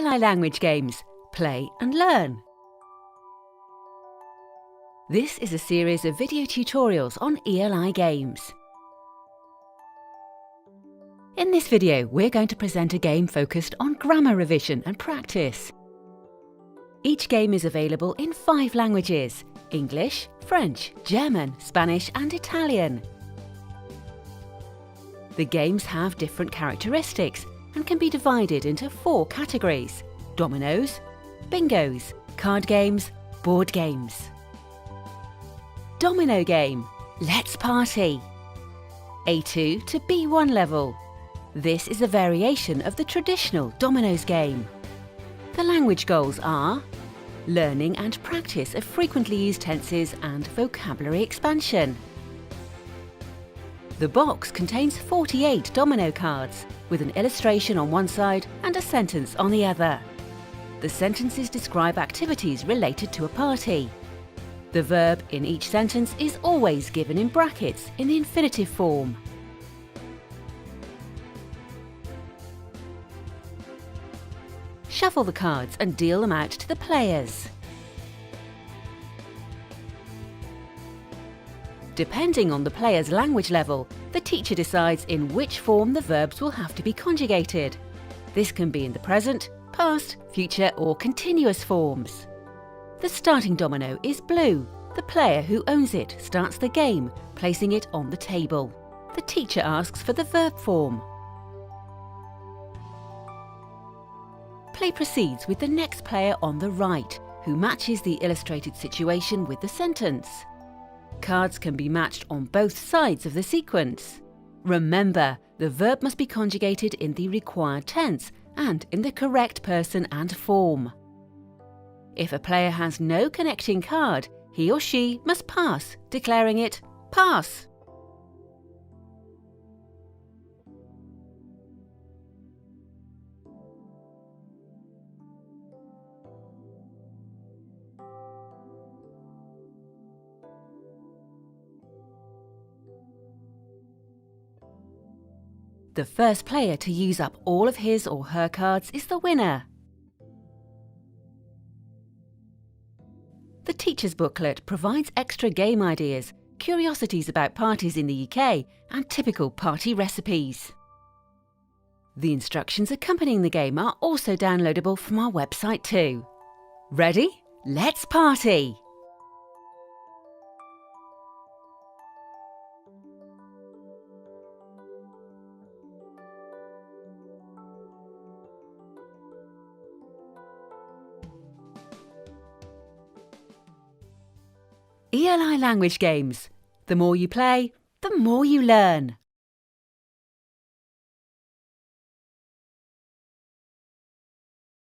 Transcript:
ELI Language Games, Play and Learn. This is a series of video tutorials on ELI games. In this video, we're going to present a game focused on grammar revision and practice. Each game is available in 5 languages: English, French, German, Spanish and Italian. The games have different characteristics and can be divided into 4 categories: dominoes, bingos, card games, board games. Domino game. Let's party. A2 to B1 level. This is a variation of the traditional dominoes game. The language goals are learning and practice of frequently used tenses and vocabulary expansion. The box contains 48 domino cards, with an illustration on one side and a sentence on the other. The sentences describe activities related to a party. The verb in each sentence is always given in brackets in the infinitive form. Shuffle the cards and deal them out to the players. Depending on the player's language level, the teacher decides in which form the verbs will have to be conjugated. This can be in the present, past, future or continuous forms. The starting domino is blue. The player who owns it starts the game, placing it on the table. The teacher asks for the verb form. Play proceeds with the next player on the right, who matches the illustrated situation with the sentence. Cards can be matched on both sides of the sequence. Remember, the verb must be conjugated in the required tense and in the correct person and form. If a player has no connecting card, he or she must pass, declaring it pass. The first player to use up all of his or her cards is the winner. The teacher's booklet provides extra game ideas, curiosities about parties in the UK, and typical party recipes. The instructions accompanying the game are also downloadable from our website too. Ready? Let's party! ELI Language Games. The more you play, the more you learn.